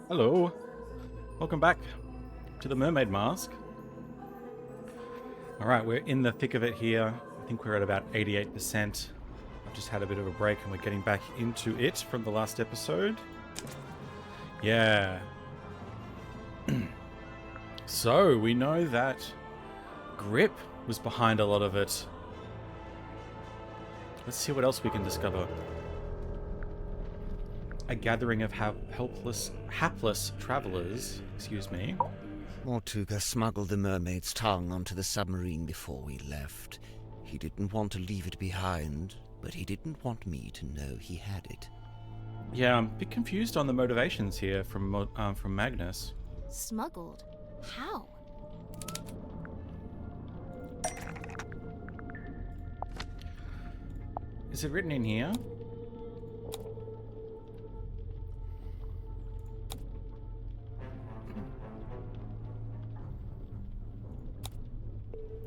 Hello, welcome back to the Mermaid Mask. Alright, we're in the thick of it here. I think we're at about 88%. I've just had a bit of a break and we're getting back into it from the last episode. Yeah. So, we know that Grip was behind a lot of it. Let's see what else we can discover. A gathering of hapless travelers, Mortuga smuggled the mermaid's tongue onto the submarine before we left. He didn't want to leave it behind, but he didn't want me to know he had it. Yeah, I'm a bit confused on the motivations here from Magnus. Smuggled? How? Is it written in here?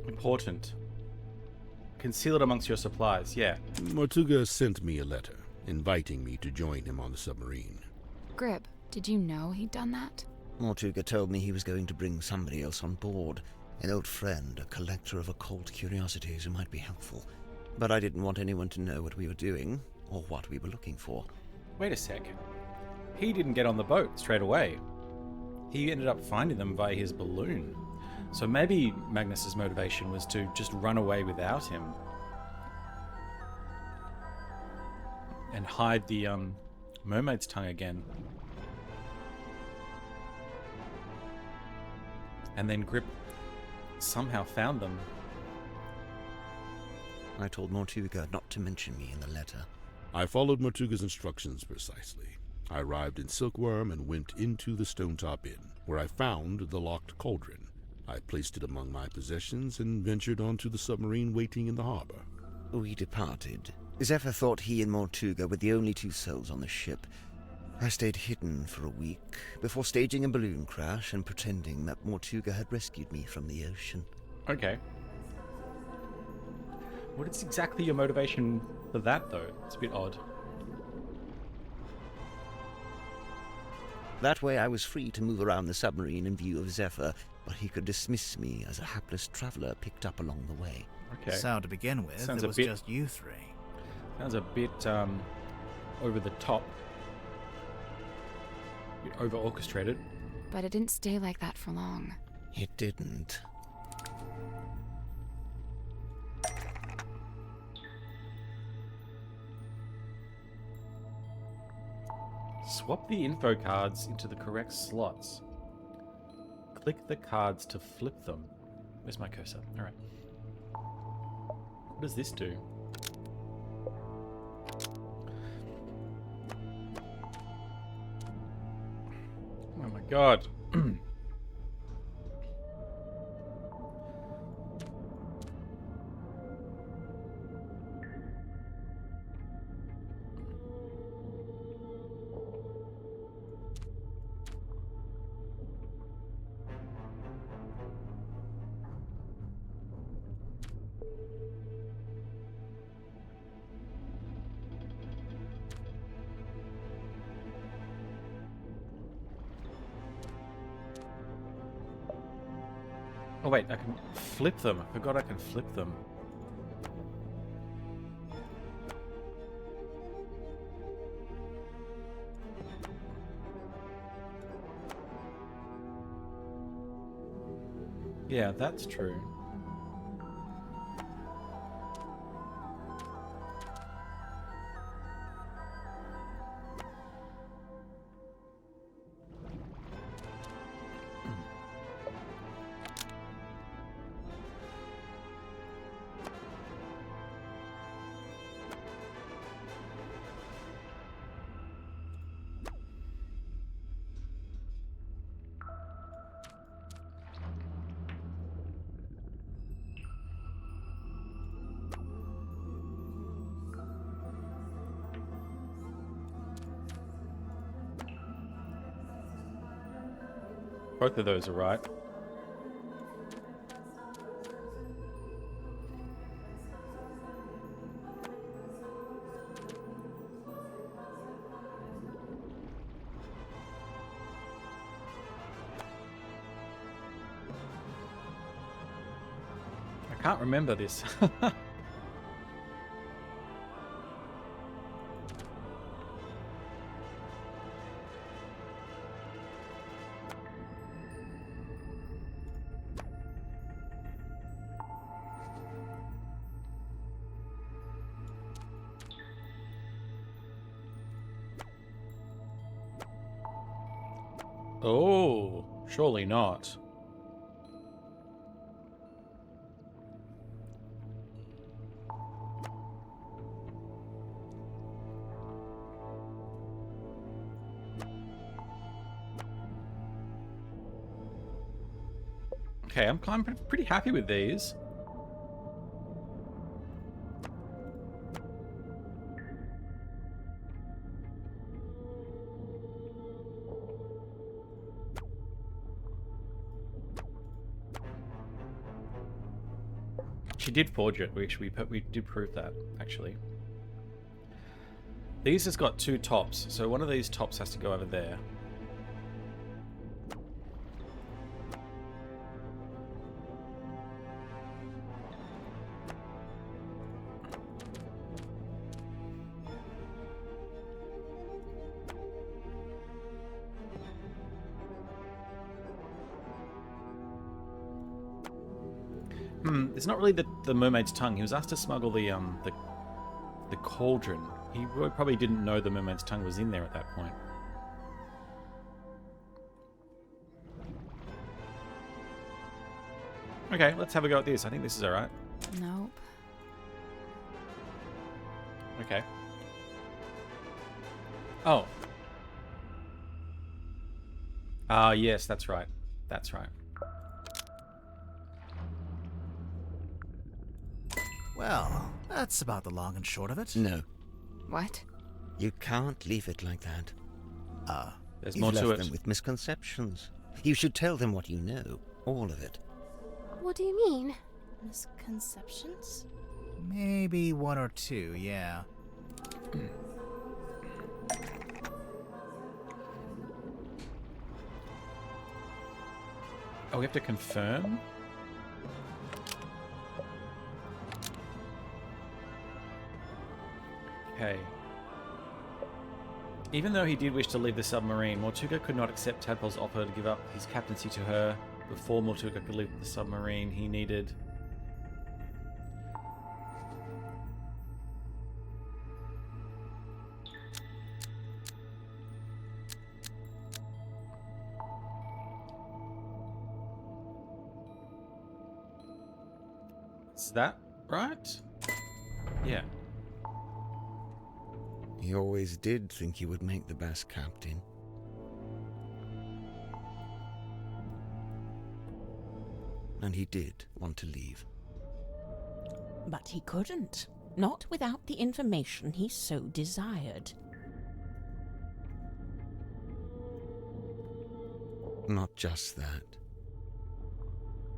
Important. Conceal it amongst your supplies, yeah. Mortuga sent me a letter, inviting me to join him on the submarine. Grib, did you know he'd done that? Mortuga told me he was going to bring somebody else on board, an old friend, a collector of occult curiosities who might be helpful. But I didn't want anyone to know what we were doing, or what we were looking for. Wait a sec. He didn't get on the boat straight away. He ended up finding them via his balloon. So maybe Magnus's motivation was to just run away without him. And hide the mermaid's tongue again. And then Grip somehow found them. I told Mortuga not to mention me in the letter. I followed Mortuga's instructions precisely. I arrived in Silkworm and went into the Stonetop Inn, where I found the locked cauldron. I placed it among my possessions and ventured onto the submarine waiting in the harbor. We departed. Zephyr thought he and Mortuga were the only two souls on the ship. I stayed hidden for a week, before staging a balloon crash and pretending that Mortuga had rescued me from the ocean. Okay. What is exactly your motivation for that, though? It's a bit odd. That way I was free to move around the submarine in view of Zephyr, but he could dismiss me as a hapless traveler picked up along the way. Okay. So to begin with, Sounds it a was bit- just you three. Sounds a bit over the top. A bit over orchestrated. But it didn't stay like that for long. It didn't. Swap the info cards into the correct slots. Click the cards to flip them. Where's my cursor? Alright. What does this do? Oh my god. Oh wait, I can flip them. I forgot I can flip them. Yeah, that's true. Both of those are right. Can't remember this. Oh, surely not. Okay, I'm pretty happy with these. She did forge it. We did prove that, actually. These has got 2 tops, so one of these tops has to go over there. It's not really the mermaid's tongue. He was asked to smuggle the cauldron. He probably didn't know the mermaid's tongue was in there at that point. Okay, let's have a go at this. I think this is alright. Nope. Okay. Oh. Ah, yes, that's right. That's right. Well, that's about the long and short of it. No, What? you can't leave it like that. There's You've more left to them it. with misconceptions. You should tell them what you know, all of it. What do you mean? Misconceptions? Maybe 1 or 2, yeah. Oh, we have to confirm? Okay. Even though he did wish to leave the submarine, Mortuga could not accept Tadpole's offer to give up his captaincy to her. Before Mortuga could leave the submarine, he needed... Is that right? Yeah. He always did think he would make the best captain. And he did want to leave. But he couldn't. Not without the information he so desired. Not just that.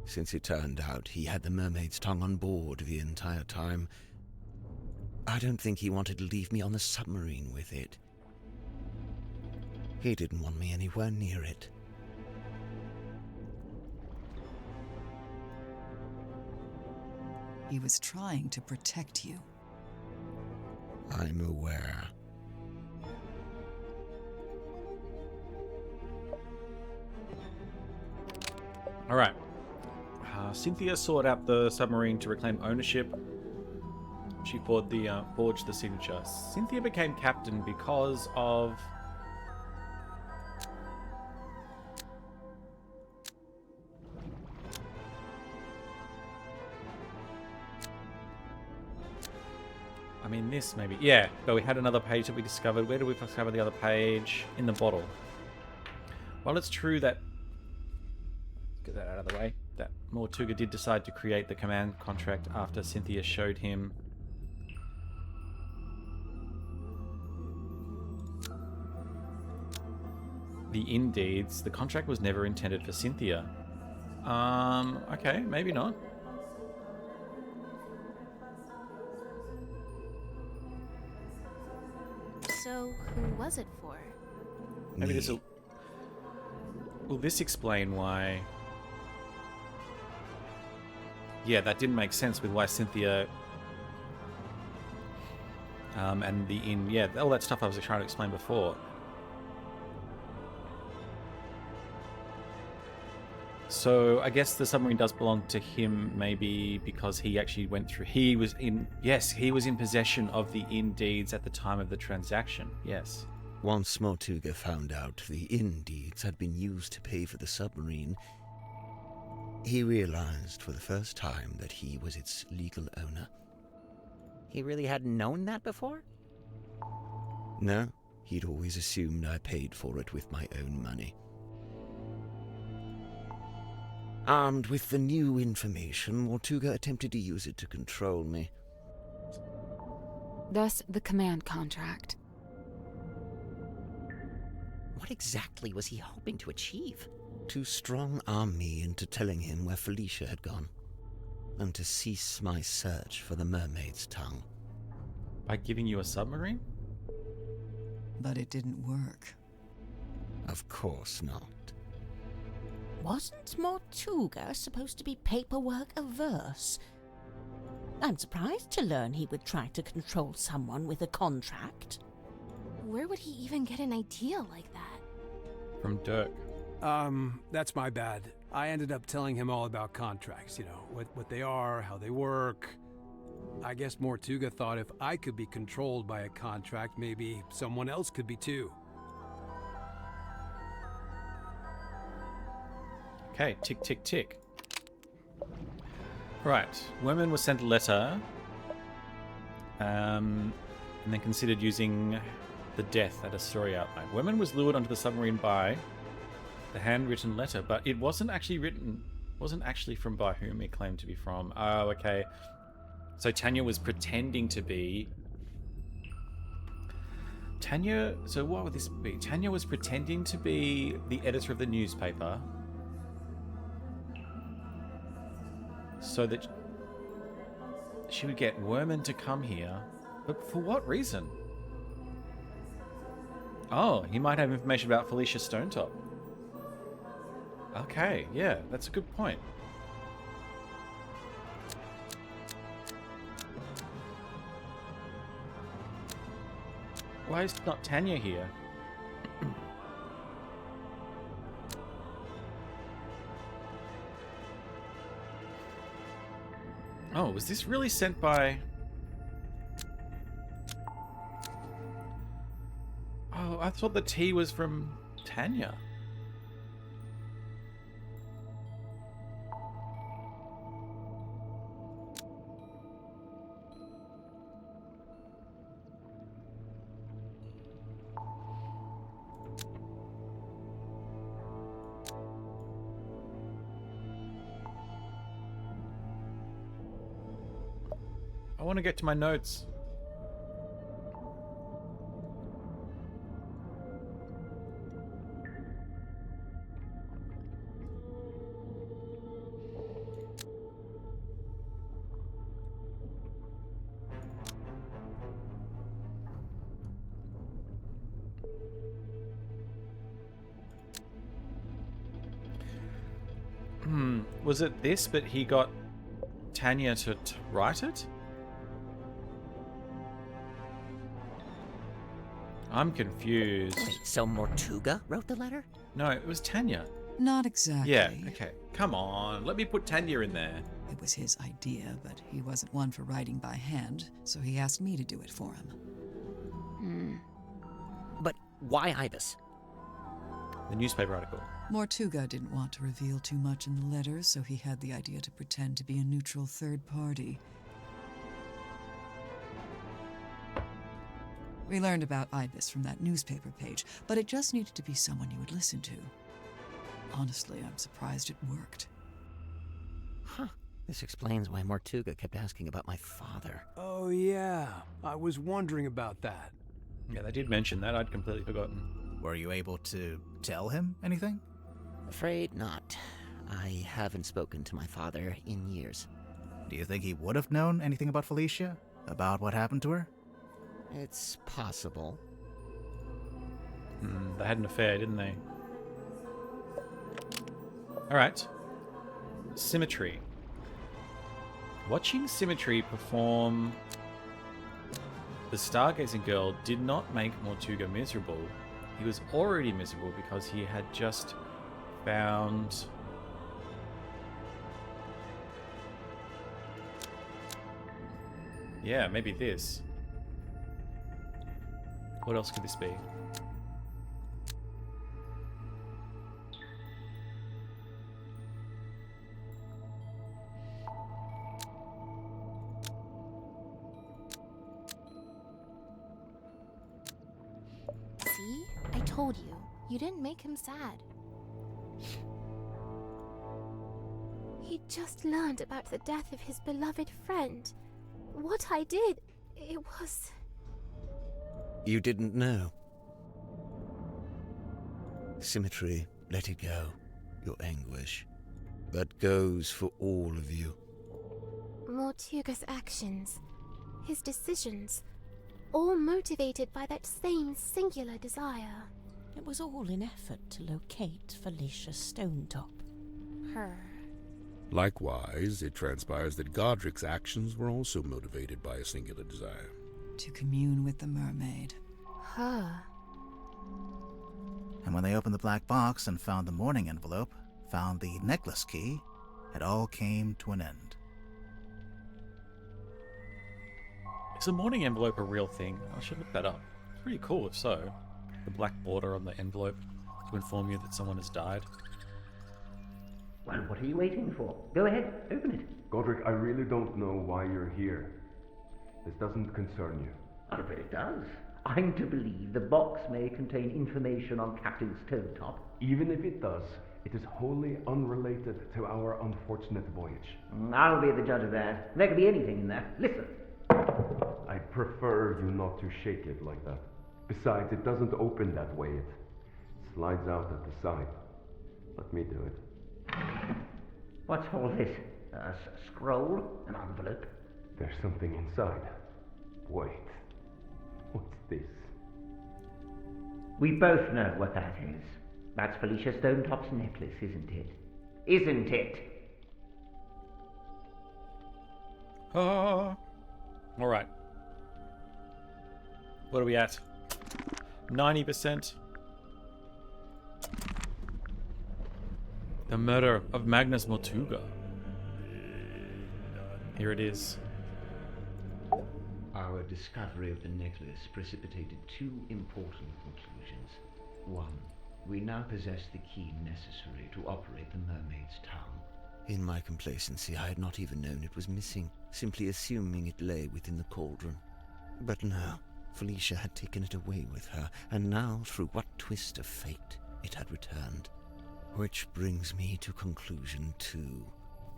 Since it turned out he had the mermaid's tongue on board the entire time, I don't think he wanted to leave me on the submarine with it. He didn't want me anywhere near it. He was trying to protect you. I'm aware. All right. Cynthia sought out the submarine to reclaim ownership. She forged the signature. Cynthia became captain because of... I mean, this maybe. Yeah, but we had another page that we discovered. Where did we discover the other page? In the bottle. Well, it's true that... Let's get that out of the way. That Mortuga did decide to create the command contract after Cynthia showed him the indeeds. The contract was never intended for Cynthia. Okay, maybe not. So, who was it for? Maybe Me. this will this explain why yeah, that didn't make sense with why Cynthia and the inn, yeah, all that stuff I was trying to explain before. So I guess the submarine does belong to him, maybe because he actually went through. He was in possession of the inn deeds at the time of the transaction. Yes. Once Mortuga found out the inn deeds had been used to pay for the submarine, he realized for the first time that he was its legal owner. He really hadn't known that before? No, he'd always assumed I paid for it with my own money. Armed with the new information, Mortuga attempted to use it to control me. Thus, the command contract. What exactly was he hoping to achieve? To strong-arm me into telling him where Felicia had gone, and to cease my search for the mermaid's tongue. By giving you a submarine? But it didn't work. Of course not. Wasn't Mortuga supposed to be paperwork averse? I'm surprised to learn he would try to control someone with a contract. Where would he even get an idea like that? From Dirk. That's my bad. I ended up telling him all about contracts, you know, what they are, how they work. I guess Mortuga thought if I could be controlled by a contract, maybe someone else could be too. Okay, tick, tick, tick. Right, Werman was sent a letter, and then considered using the death at a story outline. Werman was lured onto the submarine by the handwritten letter, but it wasn't actually from by whom it claimed to be from. Oh, okay. So Tanya was pretending to be... So what would this be? Tanya was pretending to be the editor of the newspaper, so that she would get Werman to come here. But for what reason? Oh, he might have information about Felicia Stonetop. Okay, yeah, that's a good point. Why is not Tanya here? Oh, was this really sent by... Oh, I thought the T was from Tanya. I want to get to my notes. Was it this, but he got Tanya to write it? I'm confused. Wait, so Mortuga wrote the letter? No, it was Tanya. Not exactly. Yeah, okay. Come on, let me put Tanya in there. It was his idea, but he wasn't one for writing by hand, so he asked me to do it for him. But why Ibis? The newspaper article. Mortuga didn't want to reveal too much in the letter, so he had the idea to pretend to be a neutral third party. We learned about Ibis from that newspaper page, but it just needed to be someone you would listen to. Honestly, I'm surprised it worked. Huh. This explains why Mortuga kept asking about my father. Oh yeah, I was wondering about that. Yeah, they did mention that. I'd completely forgotten. Were you able to tell him anything? Afraid not. I haven't spoken to my father in years. Do you think he would have known anything about Felicia? About what happened to her? It's possible. They had an affair, didn't they? Alright. Symmetry. Watching Symmetry perform the Stargazing Girl did not make Mortuga miserable. He was already miserable because he had just found... Yeah, maybe this. What else could this be? See? I told you. You didn't make him sad. He just learned about the death of his beloved friend. What I did, it was... You didn't know. Symmetry, let it go. Your anguish. That goes for all of you. Mortuga's actions, his decisions, all motivated by that same singular desire. It was all in effort to locate Felicia Stonetop. Her. Likewise, it transpires that Godric's actions were also motivated by a singular desire. To commune with the mermaid. Her. And when they opened the black box and found the mourning envelope, found the necklace key, it all came to an end. Is a mourning envelope a real thing? I should look that up. It's pretty cool if so. The black border on the envelope to inform you that someone has died. Well, what are you waiting for? Go ahead, open it. Godric, I really don't know why you're here. This doesn't concern you. Oh, but it does. I'm to believe the box may contain information on Captain Stonetop. Even if it does, it is wholly unrelated to our unfortunate voyage. I'll be the judge of that. There could be anything in there. Listen. I prefer you not to shake it like that. Besides, it doesn't open that way. It slides out at the side. Let me do it. What's all this? A scroll? An envelope? There's something inside. Wait. What's this? We both know what that is. That's Felicia Stonetop's necklace, isn't it? Isn't it? Ah. Alright. What are we at? 90%. The murder of Magnus Mortuga. Here it is. Our discovery of the necklace precipitated two important conclusions. One, we now possess the key necessary to operate the Mermaid's tongue. In my complacency, I had not even known it was missing, simply assuming it lay within the cauldron. But no, Felicia had taken it away with her, and now, through what twist of fate, it had returned. Which brings me to conclusion 2.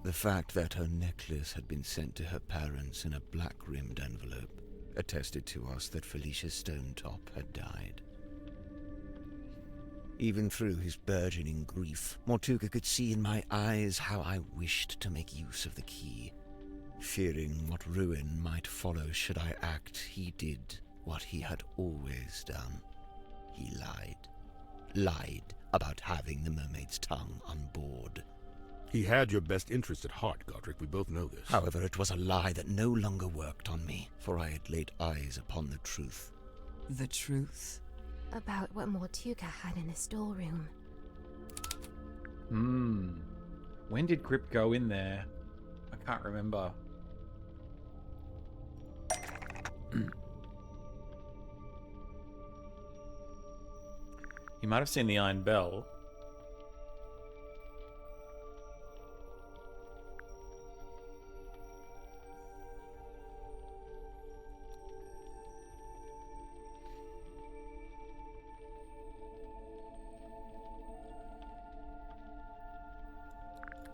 The fact that her necklace had been sent to her parents in a black-rimmed envelope attested to us that Felicia Stonetop had died. Even through his burgeoning grief, Mortuga could see in my eyes how I wished to make use of the key. Fearing what ruin might follow should I act, he did what he had always done. He lied. Lied about having the Mermaid's tongue on board. He had your best interest at heart, Godric. We both know this. However, it was a lie that no longer worked on me, for I had laid eyes upon the truth. The truth? About what Mortuga had in the storeroom. When did Grip go in there? I can't remember. He might have seen the Iron Bell.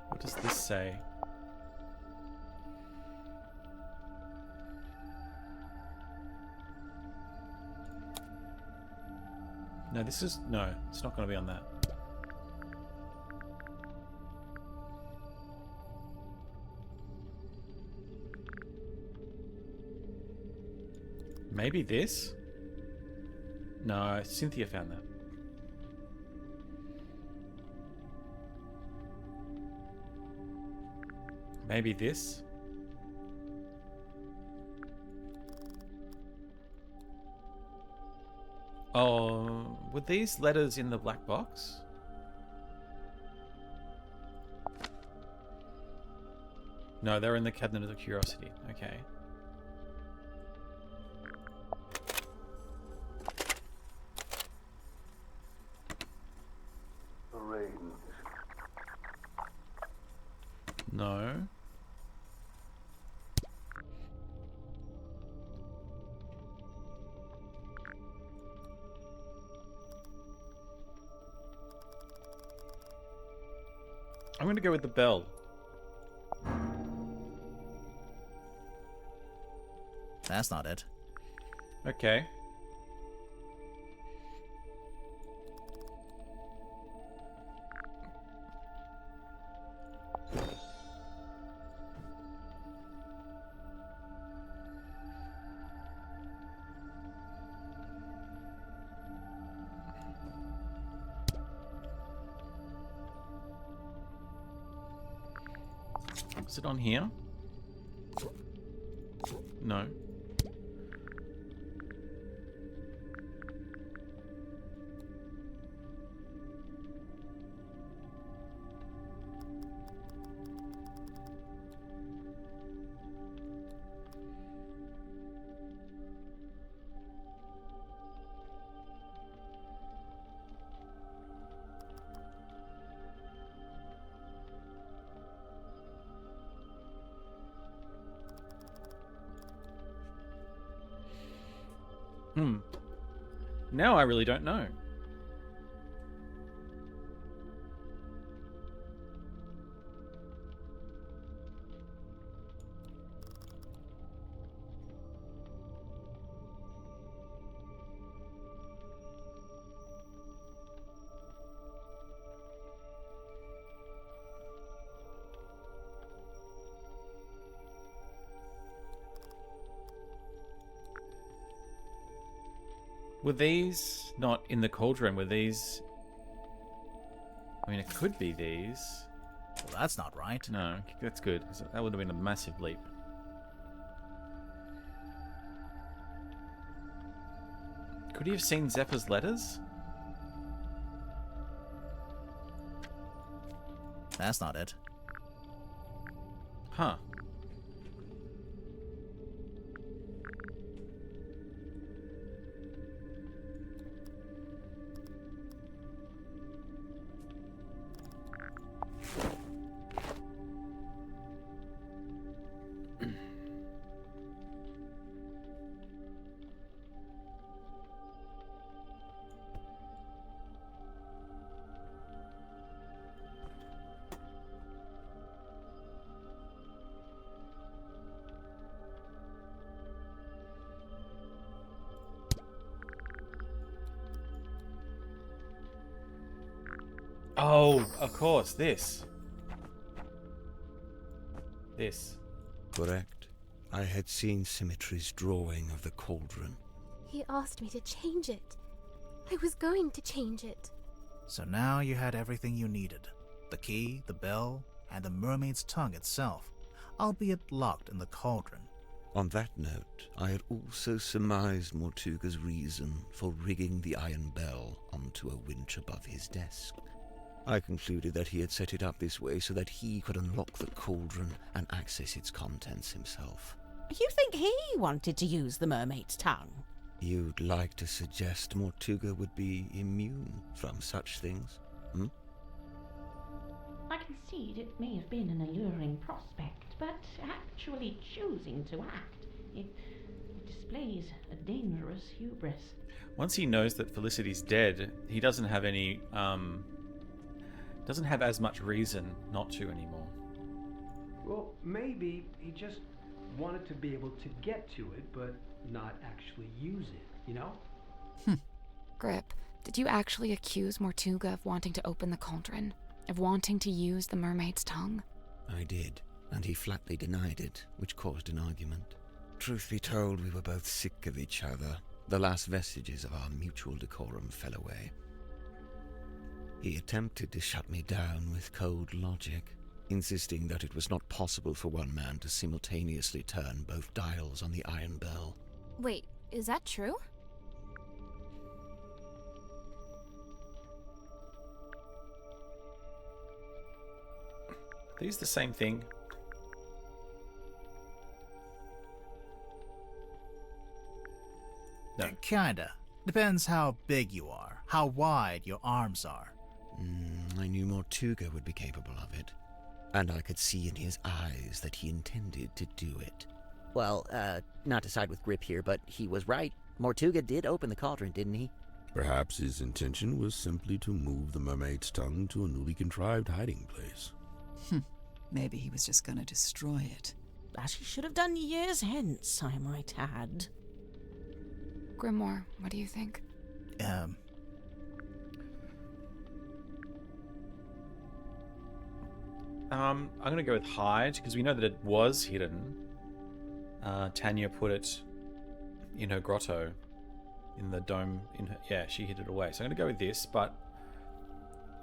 What does this say? No, this is... No, it's not going to be on that. Maybe this? No, Cynthia found that. Maybe this? Oh, were these letters in the black box? No, they're in the cabinet of curiosity. Okay. No. I'm going to go with the bell. That's not it. Okay. Is it on here? No. Now I really don't know. Were these not in the cauldron? Were these... I mean, it could be these. Well, that's not right. No, that's good. 'Cause that would have been a massive leap. Could he have seen Zeppa's letters? That's not it. Huh. Oh, of course, this. This. Correct. I had seen Symmetry's drawing of the cauldron. He asked me to change it. I was going to change it. So now you had everything you needed. The key, the bell, and the mermaid's tongue itself, albeit locked in the cauldron. On that note, I had also surmised Mortuga's reason for rigging the iron bell onto a winch above his desk. I concluded that he had set it up this way so that he could unlock the cauldron and access its contents himself. You think he wanted to use the mermaid's tongue? You'd like to suggest Mortuga would be immune from such things, hmm? I concede it may have been an alluring prospect, but actually choosing to act, it displays a dangerous hubris. Once he knows that Felicity's dead, he doesn't have any, doesn't have as much reason not to anymore. Well, maybe he just wanted to be able to get to it, but not actually use it, you know? Grip, did you actually accuse Mortuga of wanting to open the cauldron? Of wanting to use the mermaid's tongue? I did, and he flatly denied it, which caused an argument. Truth be told, we were both sick of each other. The last vestiges of our mutual decorum fell away. He attempted to shut me down with cold logic, insisting that it was not possible for one man to simultaneously turn both dials on the iron bell. Wait, is that true? these the same thing? No. Kinda. Depends how big you are, how wide your arms are. I knew Mortuga would be capable of it. And I could see in his eyes that he intended to do it. Well, not to side with Grip here, but he was right. Mortuga did open the cauldron, didn't he? Perhaps his intention was simply to move the mermaid's tongue to a newly contrived hiding place. Maybe he was just gonna destroy it. As he should have done years hence, I might add. Grimoire, what do you think? I'm gonna go with hide because we know that it was hidden. Tanya put it in her grotto, in the dome. Yeah, she hid it away. So I'm gonna go with this, but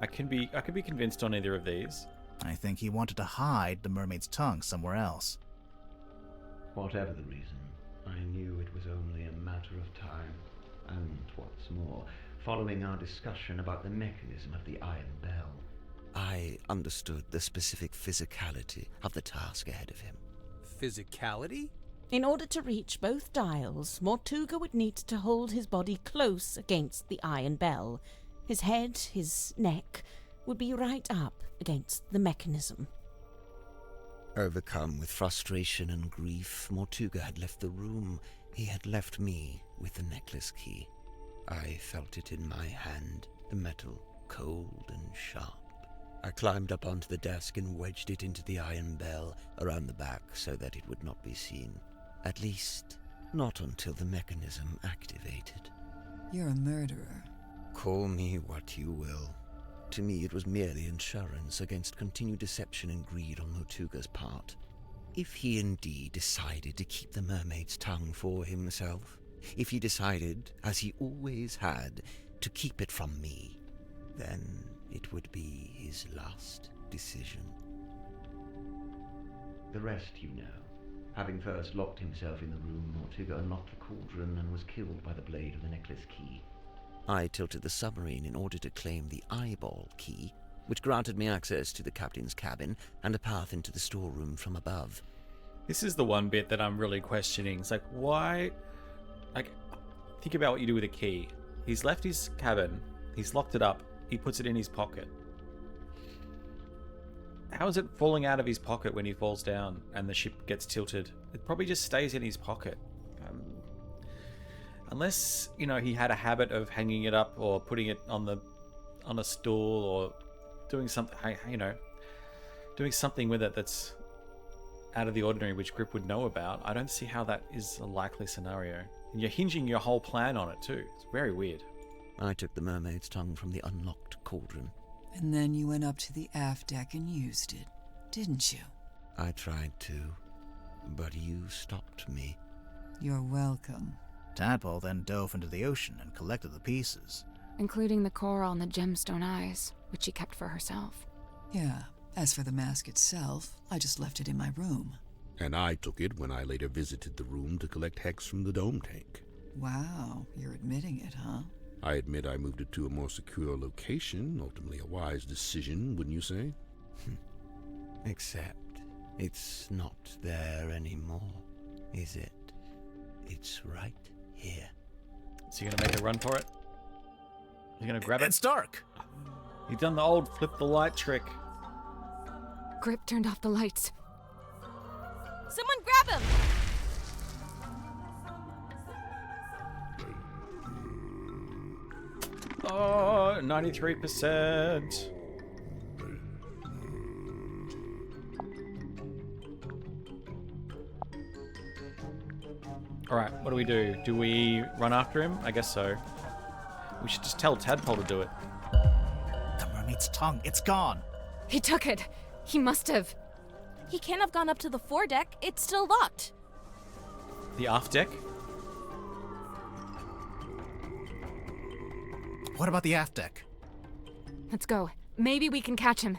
I could be convinced on either of these. I think he wanted to hide the mermaid's tongue somewhere else. Whatever the reason, I knew it was only a matter of time. And what's more, following our discussion about the mechanism of the Iron Bell, I understood the specific physicality of the task ahead of him. Physicality? In order to reach both dials, Mortuga would need to hold his body close against the iron bell. His head, his neck, would be right up against the mechanism. Overcome with frustration and grief, Mortuga had left the room. He had left me with the necklace key. I felt it in my hand, the metal cold and sharp. I climbed up onto the desk and wedged it into the iron bell around the back so that it would not be seen. At least, not until the mechanism activated. You're a murderer. Call me what you will. To me, it was merely insurance against continued deception and greed on Mortuga's part. If he indeed decided to keep the mermaid's tongue for himself, if he decided, as he always had, to keep it from me, then it would be his last decision. the rest you know. Having first locked himself in the room, Mortuga unlocked the cauldron and was killed by the blade of the necklace key. I tilted the submarine in order to claim the eyeball key, which granted me access to the captain's cabin and a path into the storeroom from above. This is the one bit that I'm really questioning. It's like, why? Like, think about what you do with a key. He's left his cabin, he's locked it up, he puts it in his pocket. How is it falling out of his pocket when he falls down and the ship gets tilted? It probably just stays in his pocket. Unless, you know, he had a habit of hanging it up or putting it on a stool or doing something, you know, doing something with it that's out of the ordinary, which Grip would know about. I don't see how that is a likely scenario. And you're hinging your whole plan on it too. It's very weird. I took the mermaid's tongue from the unlocked cauldron. And then you went up to the aft deck and used it, didn't you? I tried to, but you stopped me. You're welcome. Tadpole then dove into the ocean and collected the pieces. Including the coral and the gemstone eyes, which she kept for herself. Yeah. As for the mask itself, I just left it in my room. And I took it when I later visited the room to collect hex from the dome tank. Wow, you're admitting it, huh? I admit I moved it to a more secure location, ultimately a wise decision, wouldn't you say? Except, it's not there anymore, is it? It's right here. So you're gonna make a run for it? You're gonna grab it? It's dark! You've done the old flip the light trick. Grip turned off the lights. Someone grab him! Oh, 93%. Alright, what do? Do we run after him? I guess so. We should just tell Tadpole to do it. The mermaid's tongue, it's gone! He took it! He must have. He can't have gone up to the foredeck. It's still locked. The aft deck? What about the aft deck? Let's go. Maybe we can catch him.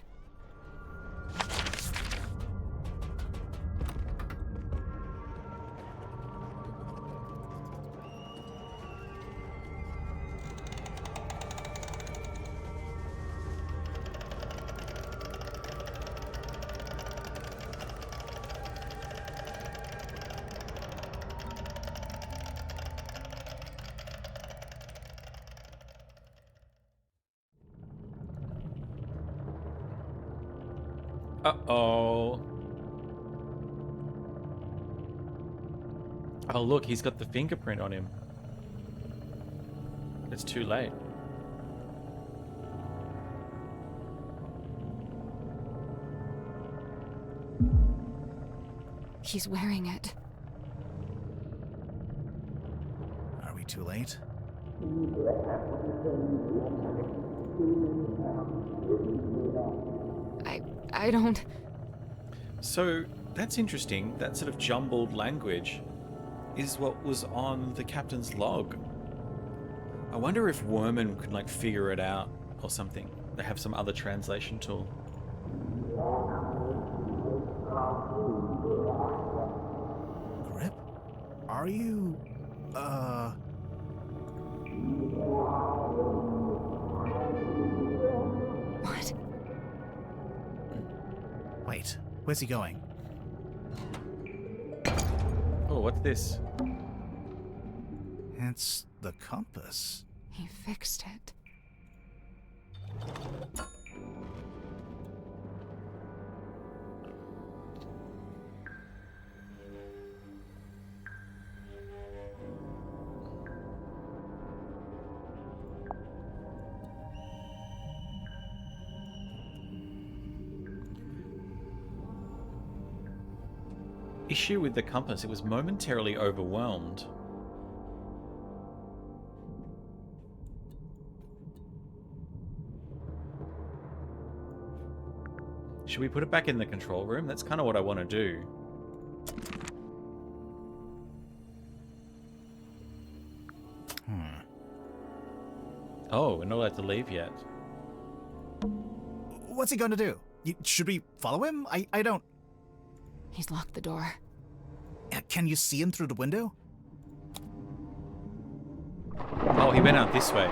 Uh-oh. Oh, look, he's got the fingerprint on him. It's too late. He's wearing it. Are we too late? I don't... So, that's interesting. That sort of jumbled language is what was on the captain's log. I wonder if Worman could, like, figure it out or something. They have some other translation tool. Grip? Are you... What? Wait, where's he going? Oh, what's this? It's the compass. He fixed it. Issue with the compass, it was momentarily overwhelmed. Should we put it back in the control room? That's kind of what I want to do. Oh, we're not allowed to leave yet. What's he gonna do? Should we follow him? I don't... He's locked the door. Can you see him through the window? Oh, he went out this way.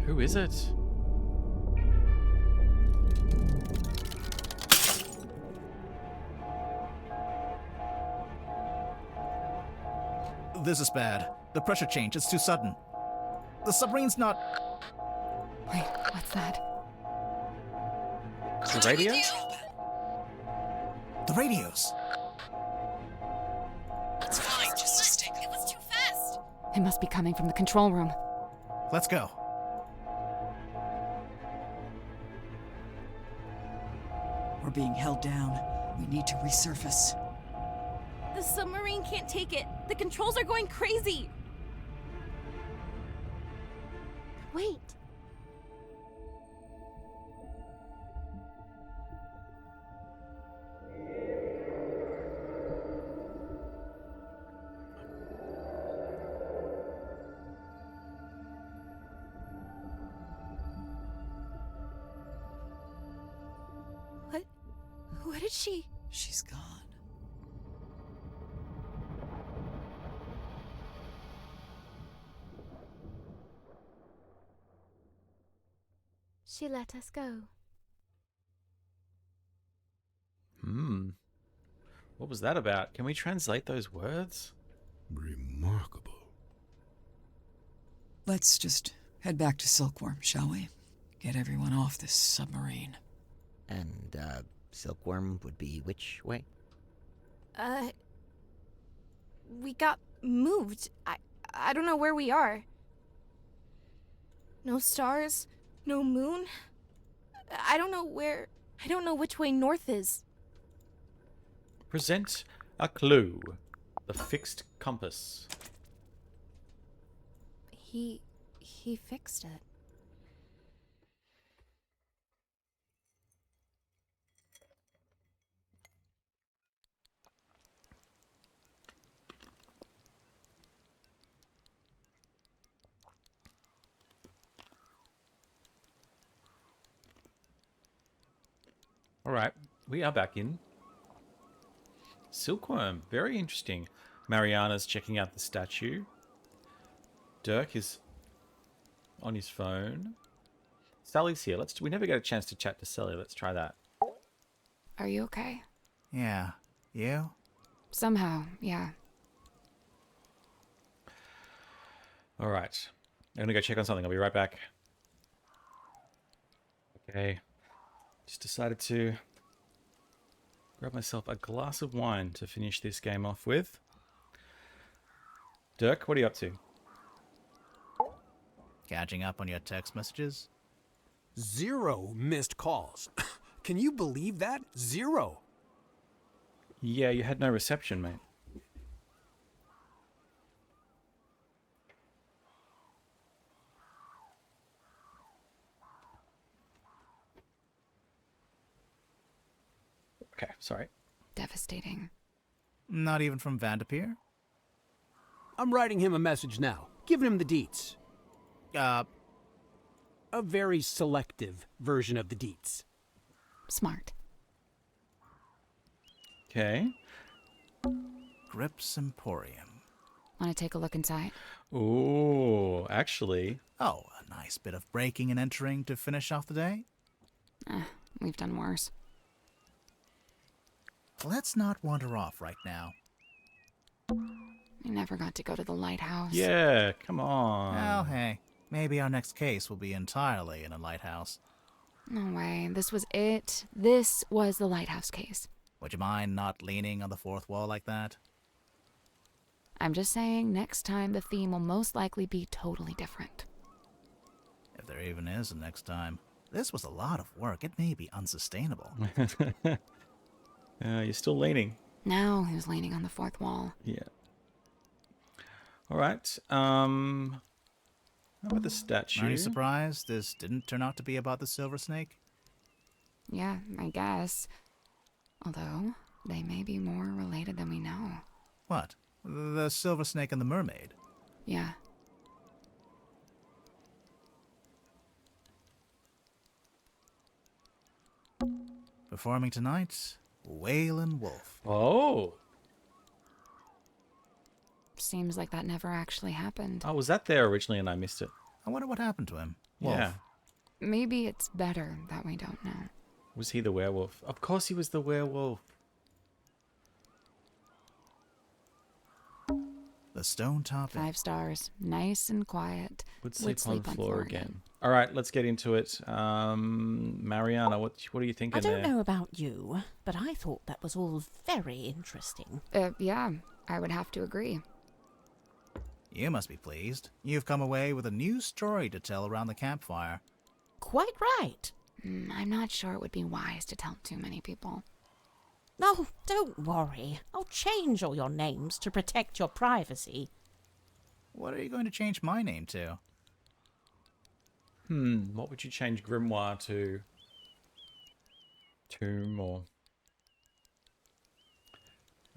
Who is it? This is bad. The pressure change, it's too sudden. The submarine's not... Wait, what's that? The radio? The radios. It's fine, just a stick. It was too fast. It must be coming from the control room. Let's go. We're being held down. We need to resurface. The submarine can't take it. The controls are going crazy. Wait. What did she... She's gone. She let us go. What was that about? Can we translate those words? Remarkable. Let's just head back to Silkworm, shall we? Get everyone off this submarine. And, Silkworm would be which way? We got moved. I don't know where we are. No stars, no moon. I don't know which way north is. Present a clue. The fixed compass. He fixed it. Alright, we are back in. Silkworm, very interesting. Mariana's checking out the statue. Dirk is on his phone. Sally's here. We never get a chance to chat to Sally. Let's try that. Are you okay? Yeah. You? Somehow, yeah. Alright. I'm gonna go check on something. I'll be right back. Okay. Just decided to grab myself a glass of wine to finish this game off with. Dirk, what are you up to? Catching up on your text messages? 0 missed calls. Can you believe that? 0. Yeah, you had no reception, mate. Okay, sorry. Devastating. Not even from Vanderpeer? I'm writing him a message now, giving him the deets. A very selective version of the deets. Smart. Okay. Grip's Emporium. Want to take a look inside? Ooh, actually. Oh, a nice bit of breaking and entering to finish off the day? We've done worse. Let's not wander off right now. We never got to go to the lighthouse. Yeah, come on. Well, hey, maybe our next case will be entirely in a lighthouse. No way. This was it. This was the lighthouse case. Would you mind not leaning on the fourth wall like that? I'm just saying, next time the theme will most likely be totally different. If there even is a next time. This was a lot of work. It may be unsustainable. You're still leaning. Now who's leaning on the fourth wall? Yeah. All right. How about the statue? Are you surprised this didn't turn out to be about the silver snake? Yeah, I guess. Although, they may be more related than we know. What? The silver snake and the mermaid? Yeah. Performing tonight, Whale Wolf. Oh. Seems like that never actually happened. Oh, was that there originally and I missed it? I wonder what happened to him. Yeah. Maybe it's better that we don't know. Was he the werewolf? Of course he was the werewolf. The stone top. 5 stars. Nice and quiet. Would sleep on the floor again. All right, let's get into it. Mariana, what are you thinking I don't there? know about you, but I thought that was all very interesting. Yeah, I would have to agree. You must be pleased. You've come away with a new story to tell around the campfire. Quite right. I'm not sure it would be wise to tell too many people. Oh, don't worry. I'll change all your names to protect your privacy. What are you going to change my name to? What would you change Grimoire to? Tomb or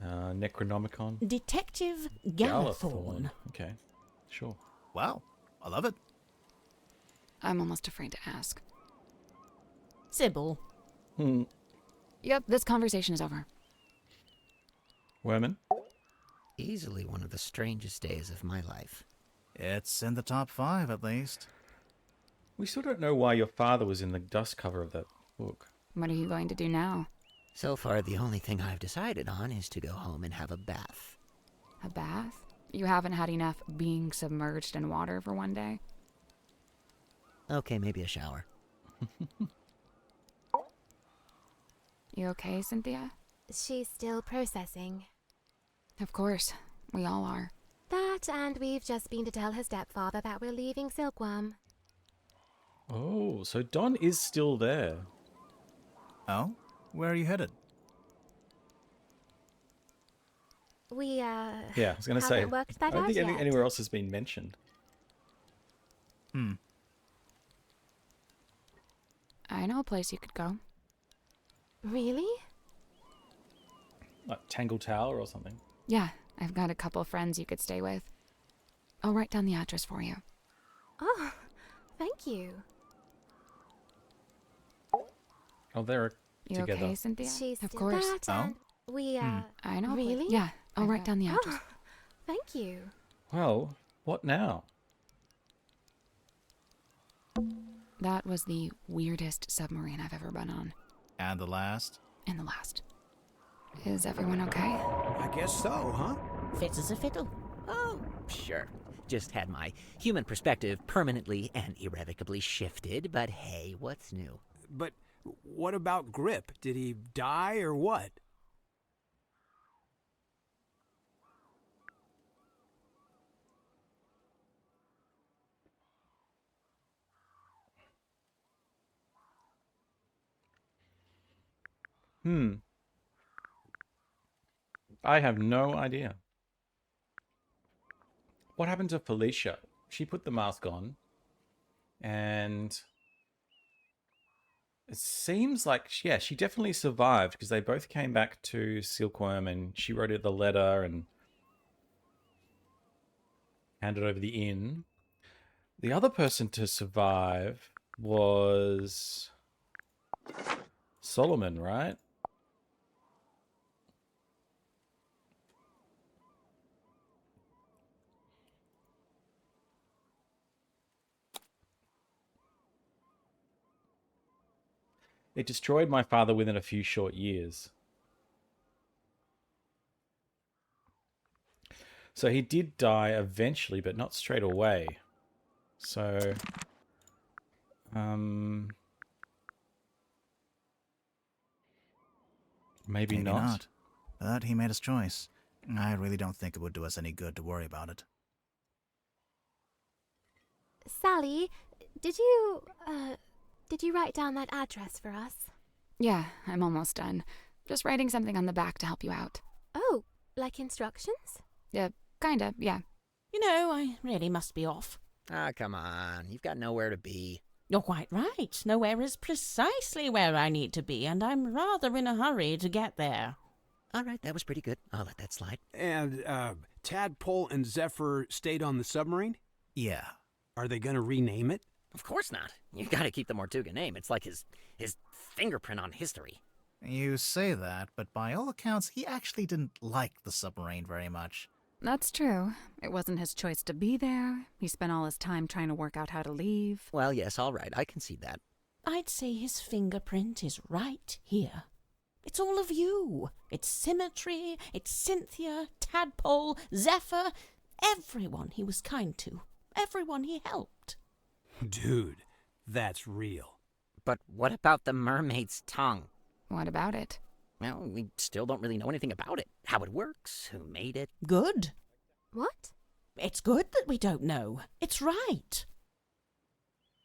Necronomicon? Detective Galathorn. Okay, sure. Wow, I love it. I'm almost afraid to ask. Sybil. Yep, this conversation is over. Werman? Easily one of the strangest days of my life. It's in the top 5, at least. We still don't know why your father was in the dust cover of that book. What are you going to do now? So far, the only thing I've decided on is to go home and have a bath. A bath? You haven't had enough being submerged in water for one day? Okay, maybe a shower. You okay, Cynthia? She's still processing. Of course. We all are. That, and we've just been to tell her stepfather that we're leaving Silkworm. Oh, so Don is still there. Oh? Where are you headed? We, Yeah, I was going to say, haven't worked that I don't out think yet. anywhere else has been mentioned. I know a place you could go. Really? Like Tangle Tower or something. Yeah, I've got a couple friends you could stay with. I'll write down the address for you. Oh, thank you. Oh, they're You together. okay, Cynthia? She's of still course. that, and we, I know. Really? Yeah, I'll write down the address. Oh, thank you. Well, what now? That was the weirdest submarine I've ever been on. And the last? And the last. Is everyone okay? I guess so, huh? Fits as a fiddle. Oh, sure. Just had my human perspective permanently and irrevocably shifted, but hey, what's new? But what about Grip? Did he die or what? I have no idea. What happened to Felicia? She put the mask on, and it seems like, yeah, she definitely survived because they both came back to Silkworm and she wrote it the letter and handed over the inn. The other person to survive was Solomon, right? It destroyed my father within a few short years. So he did die eventually, but not straight away. So, maybe not. But he made his choice. I really don't think it would do us any good to worry about it. Sally, did you write down that address for us? Yeah, I'm almost done. Just writing something on the back to help you out. Oh, like instructions? Yeah, kinda, yeah. You know, I really must be off. Ah, come on. You've got nowhere to be. You're quite right. Nowhere is precisely where I need to be, and I'm rather in a hurry to get there. All right, that was pretty good. I'll let that slide. And Tadpole and Zephyr stayed on the submarine? Yeah. Are they going to rename it? Of course not. You've got to keep the Mortuga name. It's like his fingerprint on history. You say that, but by all accounts, he actually didn't like the submarine very much. That's true. It wasn't his choice to be there. He spent all his time trying to work out how to leave. Well, yes, all right. I concede that. I'd say his fingerprint is right here. It's all of you. It's Symmetry, it's Cynthia, Tadpole, Zephyr, everyone he was kind to, everyone he helped. Dude, that's real. But what about the mermaid's tongue? What about it? Well, we still don't really know anything about it. How it works, who made it. Good. What? It's good that we don't know. It's right.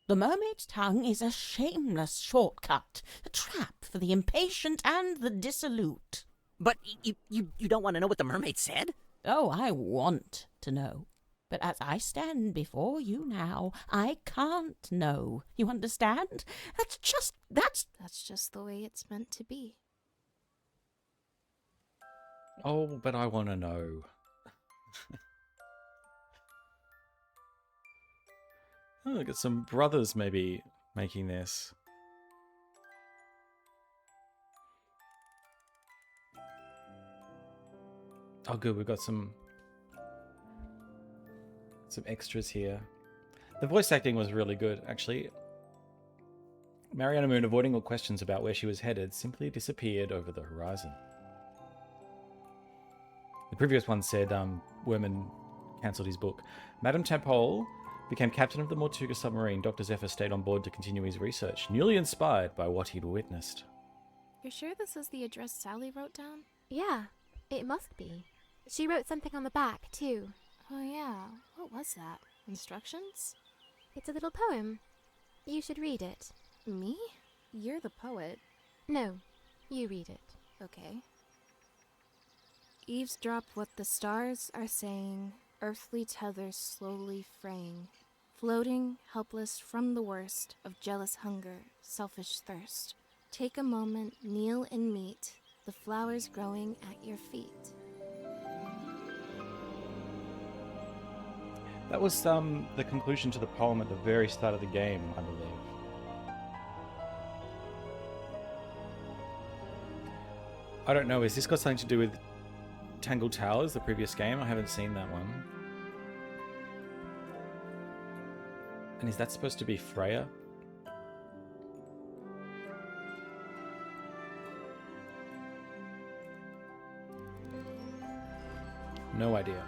The mermaid's tongue is a shameless shortcut, a trap for the impatient and the dissolute. But you don't want to know what the mermaid said? Oh, I want to know. But as I stand before you now, I can't know. You understand? That's just the way it's meant to be. Oh, but I want to know. Oh, look at some brothers maybe making this. Oh, good. We've got some extras here. The voice acting was really good, actually. Mariana Moon, avoiding all questions about where she was headed, simply disappeared over the horizon. The previous one said Werman cancelled his book. Madame Tadpole became captain of the Mortuga submarine. Dr. Zephyr stayed on board to continue his research, newly inspired by what he'd witnessed. You're sure this is the address Sally wrote down? Yeah, it must be. She wrote something on the back, too. Oh yeah, what was that? Instructions? It's a little poem. You should read it. Me? You're the poet. No, you read it. Okay. Eavesdrop what the stars are saying, earthly tethers slowly fraying, floating, helpless from the worst of jealous hunger, selfish thirst. Take a moment, kneel and meet the flowers growing at your feet. That was the conclusion to the poem at the very start of the game, I believe. I don't know, has this got something to do with Tangled Towers, the previous game? I haven't seen that one. And is that supposed to be Freya? No idea.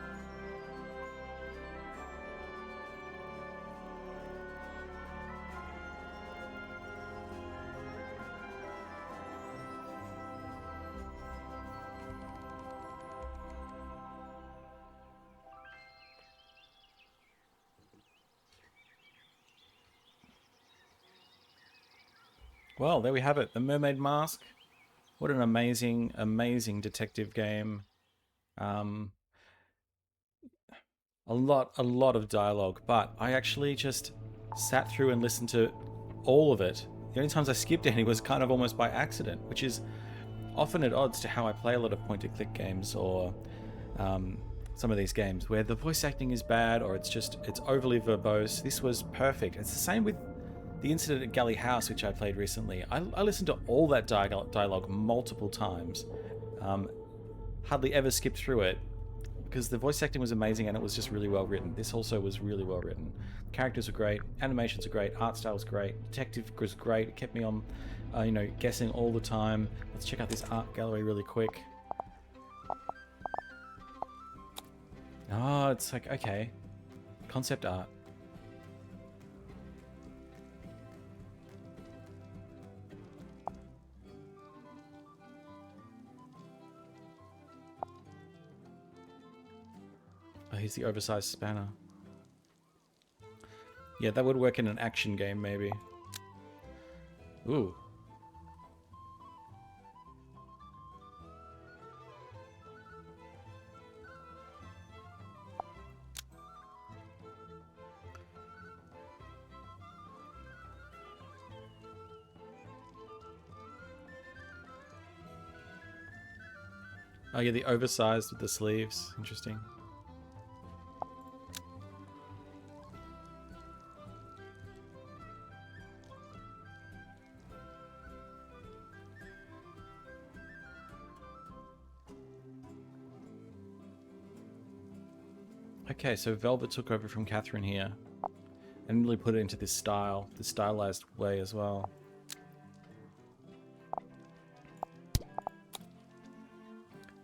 Well, there we have it. The Mermaid Mask. What an amazing, amazing detective game. A lot of dialogue, but I actually just sat through and listened to all of it. The only times I skipped any was kind of almost by accident, which is often at odds to how I play a lot of point-and-click games or some of these games where the voice acting is bad or it's overly verbose. This was perfect. It's the same with the incident at Galley House, which I played recently. I listened to all that dialogue multiple times. Hardly ever skipped through it because the voice acting was amazing and it was just really well written. This also was really well written. Characters were great, animations are great, art style was great, detective was great. It kept me on, guessing all the time. Let's check out this art gallery really quick. Oh, it's like, okay, concept art. Oh, here's the oversized spanner. Yeah, that would work in an action game, maybe. Ooh. Oh yeah, the oversized with the sleeves. Interesting. Okay, so Velvet took over from Catherine here and really put it into this style, this stylized way as well.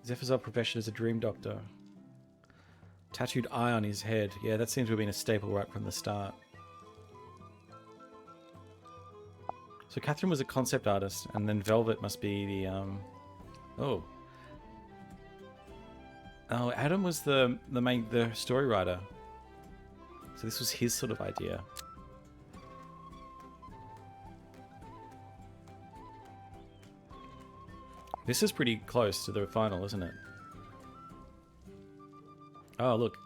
Zephyr's profession as a dream doctor. Tattooed eye on his head. Yeah, that seems to have been a staple right from the start. So Catherine was a concept artist, and then Velvet must be the, Oh, Adam was the story writer. So this was his sort of idea. This is pretty close to the final, isn't it? Oh, look.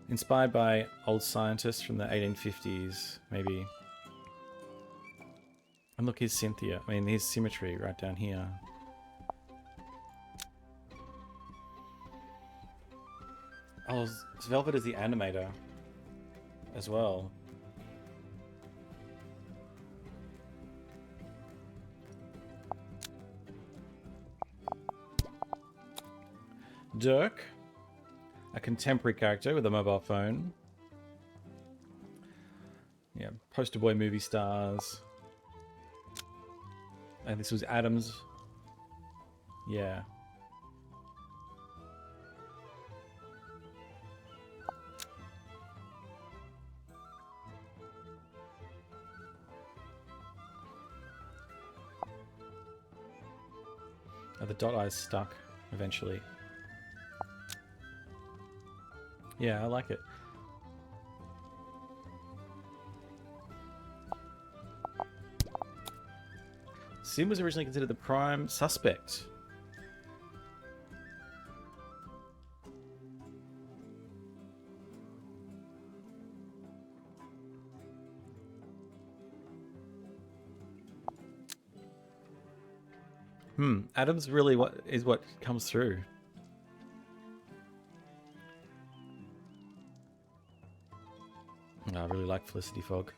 Inspired by old scientists from the 1850s, maybe. And look, here's Cynthia. I mean, here's Symmetry right down here. Oh, Velvet is the animator as well. Dirk, a contemporary character with a mobile phone. Yeah, poster boy movie stars. And this was Adam's. Yeah. Oh, the dot eye's stuck eventually. Yeah, I like it. Sim was originally considered the prime suspect. Adam's really what comes through. I really like Felicity Fogg.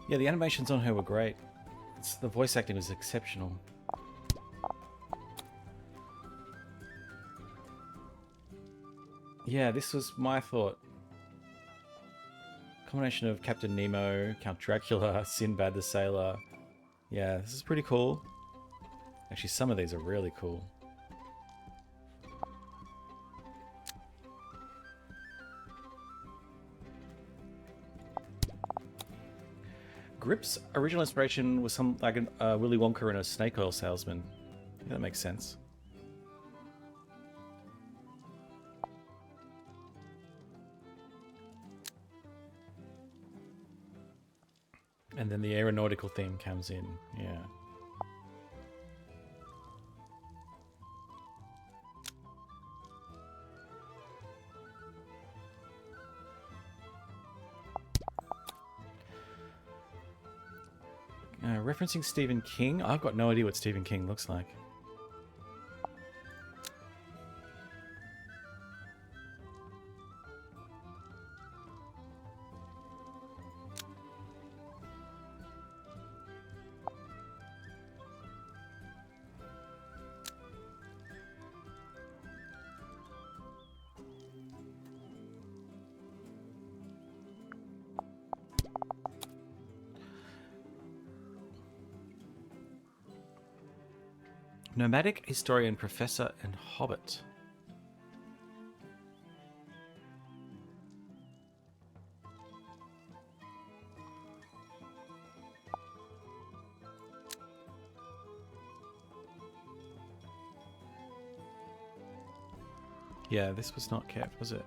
Yeah, the animations on her were great. The voice acting was exceptional. Yeah, this was my thought. Combination of Captain Nemo, Count Dracula, Sinbad the Sailor. Yeah, this is pretty cool. Actually, some of these are really cool. Grip's original inspiration was some like a Willy Wonka and a snake oil salesman. Yeah, that makes sense. And then the aeronautical theme comes in. Yeah. Referencing Stephen King. I've got no idea what Stephen King looks like. Nomadic historian, professor, and hobbit. Yeah, this was not kept, was it?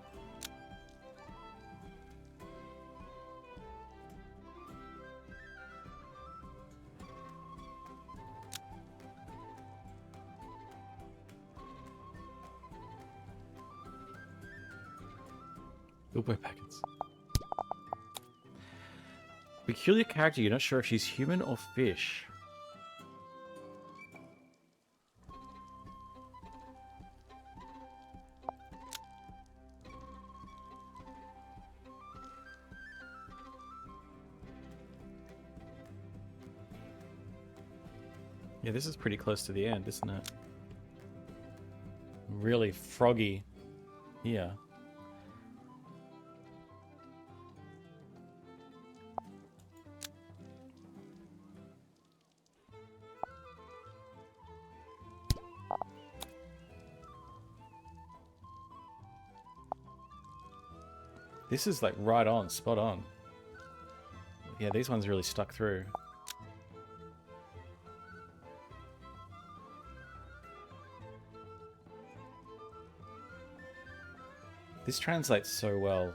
Bilbo Baggins. Peculiar character, you're not sure if she's human or fish. Yeah, this is pretty close to the end, isn't it? Really froggy here. This is like right on, spot on. Yeah, these ones really stuck through. This translates so well.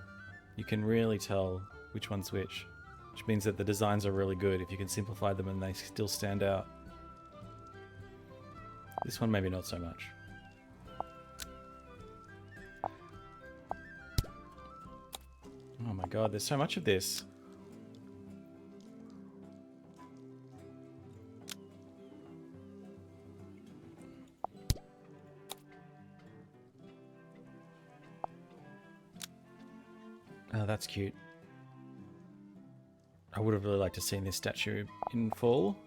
You can really tell which one's which means that the designs are really good if you can simplify them and they still stand out. This one maybe not so much. Oh my god, there's so much of this. Oh, that's cute. I would have really liked to see this statue in full.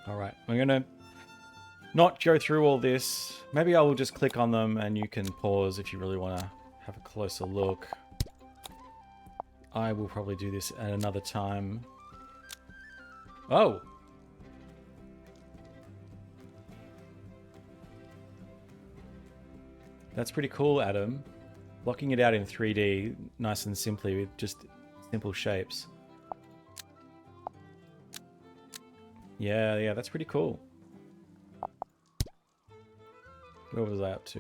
Alright, I'm gonna not go through all this. Maybe I will just click on them and you can pause if you really want to have a closer look. I will probably do this at another time. Oh! That's pretty cool, Adam. Blocking it out in 3D, nice and simply, with just simple shapes. Yeah, that's pretty cool. Where was I up to?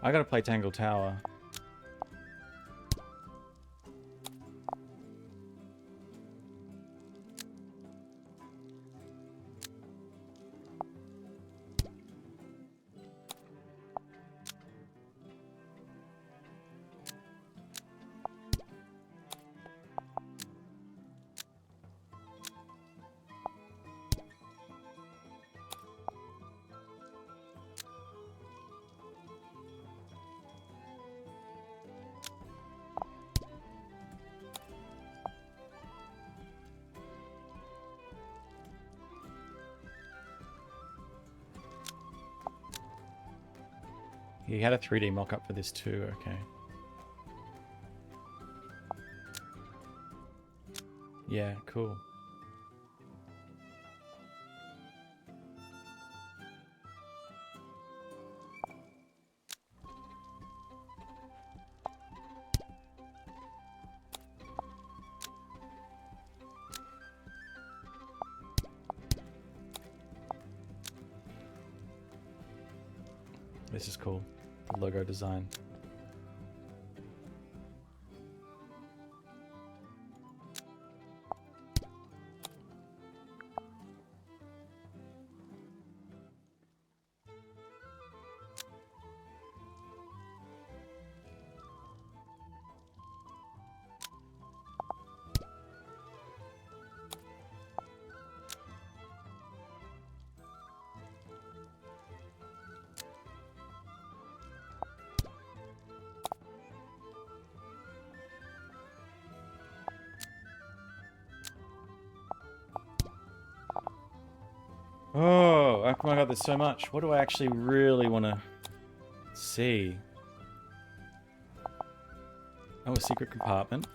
I gotta play Tangle Tower. He had a 3D mock-up for this too, okay. Yeah, cool. This is cool. The logo design. Oh my god, there's so much. What do I actually really want to see? Oh, a secret compartment.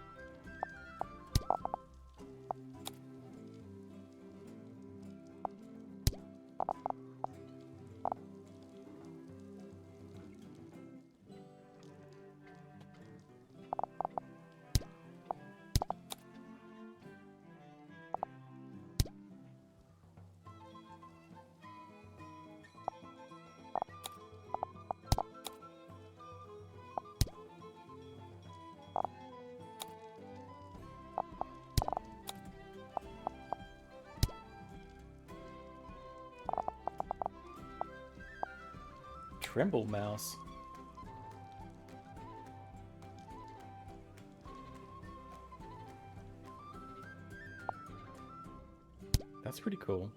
Tremble mouse. That's pretty cool.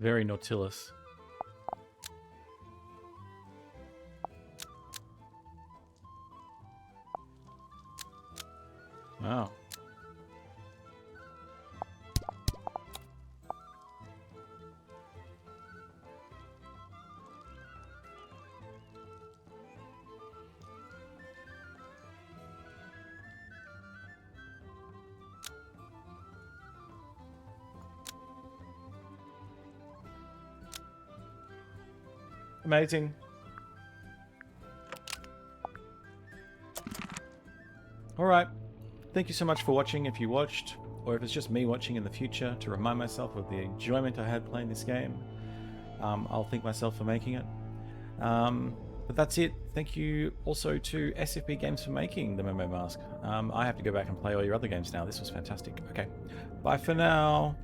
Very Nautilus. Wow. Amazing. Alright. Thank you so much for watching if you watched, or if it's just me watching in the future to remind myself of the enjoyment I had playing this game. I'll thank myself for making it. But that's it. Thank you also to SFB Games for making the Mermaid Mask. I have to go back and play all your other games now. This was fantastic. Okay. Bye for now.